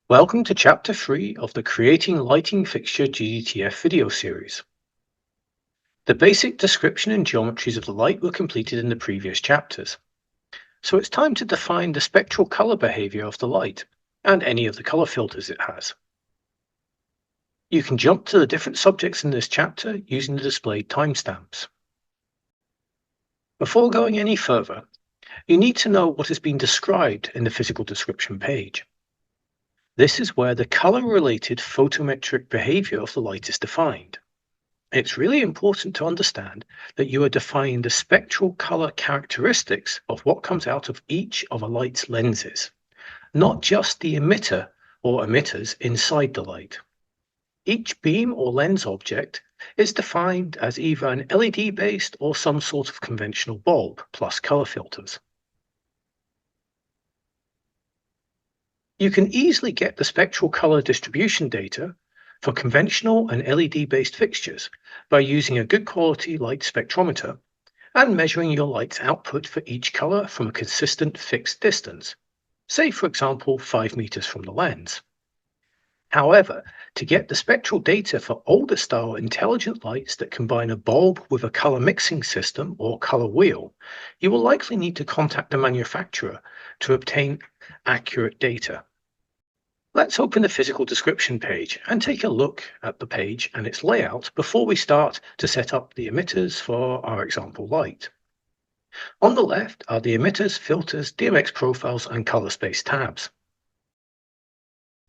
Welcome to Chapter 3 of the Creating Lighting Fixture GDTF video series. The basic description and geometries of the light were completed in the previous chapters, so it's time to define the spectral color behavior of the light and any of the color filters it has. You can jump to the different subjects in this chapter using the displayed timestamps. Before going any further, you need to know what has been described in the physical description page. This is where the color-related photometric behavior of the light is defined. It's really important to understand that you are defining the spectral color characteristics of what comes out of each of a light's lenses, not just the emitter or emitters inside the light. Each beam or lens object is defined as either an LED-based or some sort of conventional bulb plus color filters. You can easily get the spectral color distribution data for conventional and LED-based fixtures by using a good quality light spectrometer and measuring your light's output for each color from a consistent fixed distance, say for example 5 meters from the lens. However, to get the spectral data for older style intelligent lights that combine a bulb with a color mixing system or color wheel, you will likely need to contact the manufacturer to obtain accurate data. Let's open the physical description page and take a look at the page and its layout before we start to set up the emitters for our example light. On the left are the emitters, filters, DMX profiles, and color space tabs.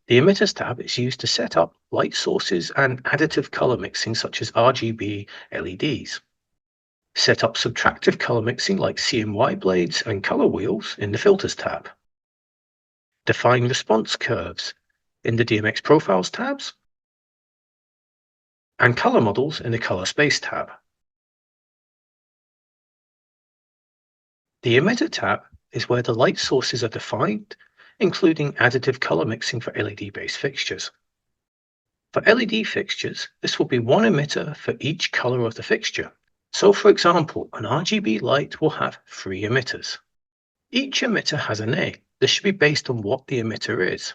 The emitters tab is used to set up light sources and additive color mixing such as RGB LEDs. Set up subtractive color mixing like CMY blades and color wheels in the filters tab. Define response curves in the DMX profiles tabs, and color models in the color space tab. The emitter tab is where the light sources are defined, including additive color mixing for LED-based fixtures. For LED fixtures, this will be one emitter for each color of the fixture. So for example, an RGB light will have 3 emitters. Each emitter has a name. This should be based on what the emitter is.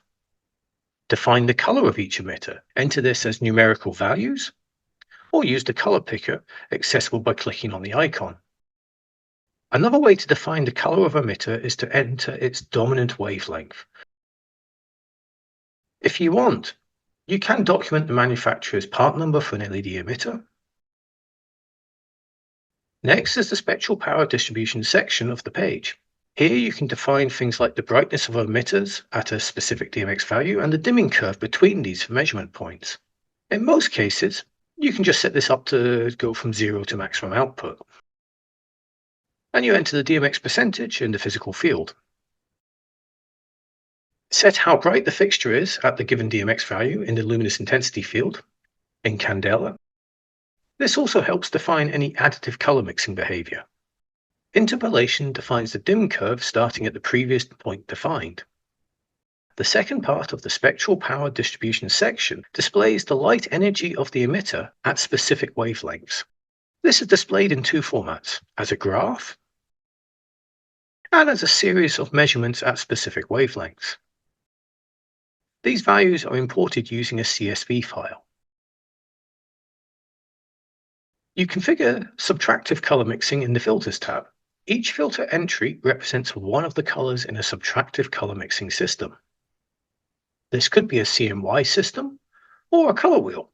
Define the color of each emitter. Enter this as numerical values, or use the color picker accessible by clicking on the icon. Another way to define the color of emitter is to enter its dominant wavelength. If you want, you can document the manufacturer's part number for an LED emitter. Next is the spectral power distribution section of the page. Here you can define things like the brightness of emitters at a specific DMX value and the dimming curve between these measurement points. In most cases, you can just set this up to go from 0 to maximum output. And you enter the DMX percentage in the physical field. Set how bright the fixture is at the given DMX value in the luminous intensity field, in Candela. This also helps define any additive color mixing behavior. Interpolation defines the dim curve starting at the previous point defined. The second part of the spectral power distribution section displays the light energy of the emitter at specific wavelengths. This is displayed in 2 formats, as a graph and as a series of measurements at specific wavelengths. These values are imported using a CSV file. You configure subtractive color mixing in the filters tab. Each filter entry represents one of the colors in a subtractive color mixing system. This could be a CMY system or a color wheel.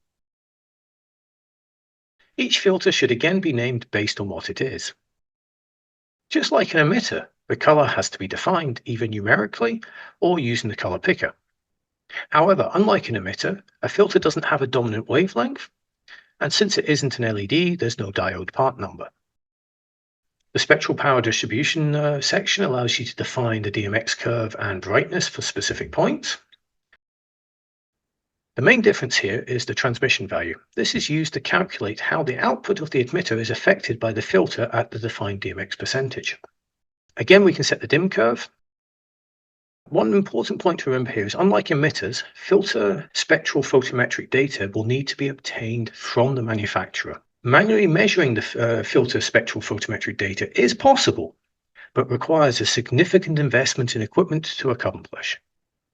Each filter should again be named based on what it is. Just like an emitter, the color has to be defined either numerically or using the color picker. However, unlike an emitter, a filter doesn't have a dominant wavelength, and since it isn't an LED, there's no diode part number. The spectral power distribution section allows you to define the DMX curve and brightness for specific points. The main difference here is the transmission value. This is used to calculate how the output of the emitter is affected by the filter at the defined DMX percentage. Again, we can set the dim curve. One important point to remember here is, unlike emitters, filter spectral photometric data will need to be obtained from the manufacturer. Manually measuring the filter spectral photometric data is possible, but requires a significant investment in equipment to accomplish.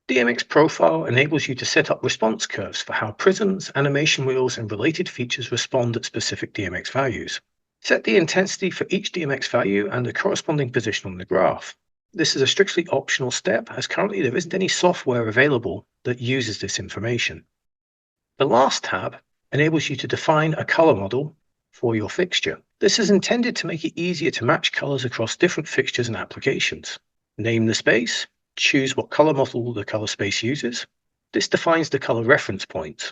DMX Profile enables you to set up response curves for how prisms, animation wheels, and related features respond at specific DMX values. Set the intensity for each DMX value and the corresponding position on the graph. This is a strictly optional step, as currently there isn't any software available that uses this information. The last tab enables you to define a color model for your fixture. This is intended to make it easier to match colors across different fixtures and applications. Name the space, choose what color model the color space uses. This defines the color reference points.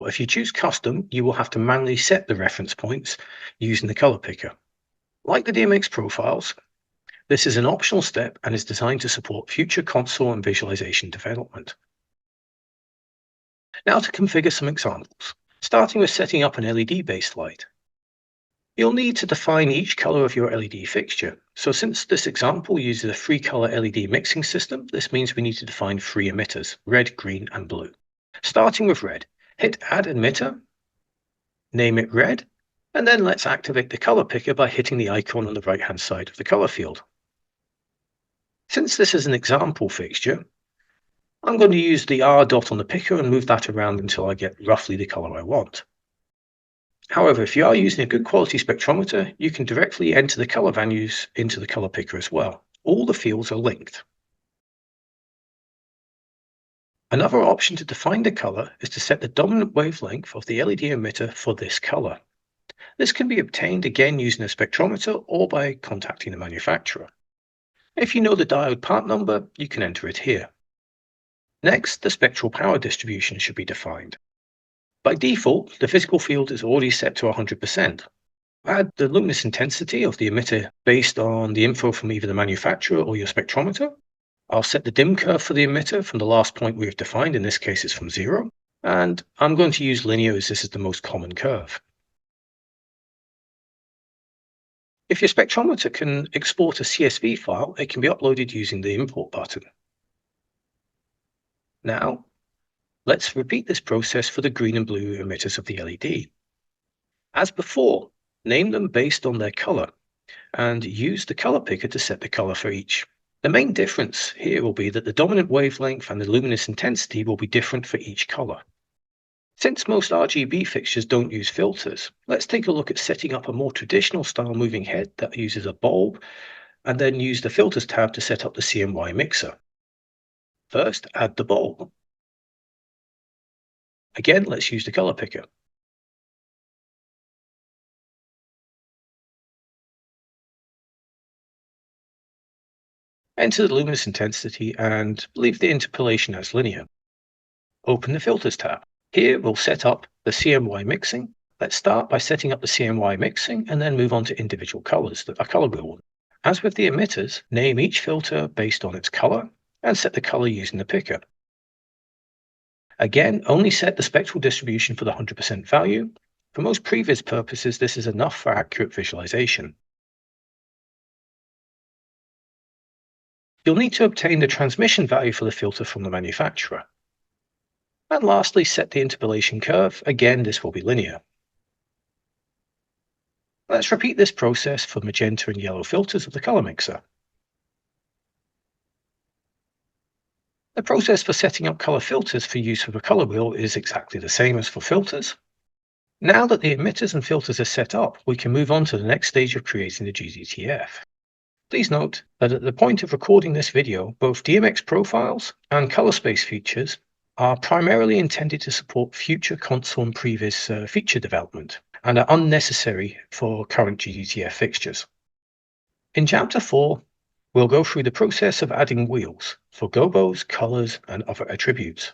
If you choose custom, you will have to manually set the reference points using the color picker. Like the DMX profiles, this is an optional step and is designed to support future console and visualization development. Now to configure some examples, starting with setting up an LED-based light. You'll need to define each color of your LED fixture. So since this example uses a 3-color LED mixing system, this means we need to define 3 emitters, red, green, and blue. Starting with red, hit Add Emitter, name it red, and then let's activate the color picker by hitting the icon on the right-hand side of the color field. Since this is an example fixture, I'm going to use the R dot on the picker and move that around until I get roughly the color I want. However, if you are using a good quality spectrometer, you can directly enter the color values into the color picker as well. All the fields are linked. Another option to define the color is to set the dominant wavelength of the LED emitter for this color. This can be obtained again using a spectrometer or by contacting the manufacturer. If you know the diode part number, you can enter it here. Next, the spectral power distribution should be defined. By default, the physical field is already set to 100%. Add the luminous intensity of the emitter based on the info from either the manufacturer or your spectrometer. I'll set the dim curve for the emitter from the last point we have defined, in this case it's from 0, and I'm going to use linear as this is the most common curve. If your spectrometer can export a CSV file, it can be uploaded using the import button. Now, let's repeat this process for the green and blue emitters of the LED. As before, name them based on their color and use the color picker to set the color for each. The main difference here will be that the dominant wavelength and the luminous intensity will be different for each color. Since most RGB fixtures don't use filters, let's take a look at setting up a more traditional style moving head that uses a bulb, and then use the Filters tab to set up the CMY mixer. First, add the bulb. Again, let's use the color picker. Enter the luminous intensity and leave the interpolation as linear. Open the Filters tab. Here we'll set up the CMY mixing. Let's start by setting up the CMY mixing and then move on to individual colors that are color wheel. As with the emitters, name each filter based on its color and set the color using the picker. Again, only set the spectral distribution for the 100% value. For most previous purposes, this is enough for accurate visualization. You'll need to obtain the transmission value for the filter from the manufacturer. And lastly, set the interpolation curve. Again, this will be linear. Let's repeat this process for magenta and yellow filters of the color mixer. The process for setting up color filters for use with a color wheel is exactly the same as for filters. Now that the emitters and filters are set up, we can move on to the next stage of creating the GDTF. Please note that at the point of recording this video, both DMX profiles and color space features are primarily intended to support future console and previs feature development and are unnecessary for current GDTF fixtures. In Chapter 4, we'll go through the process of adding wheels for gobos, colors, and other attributes.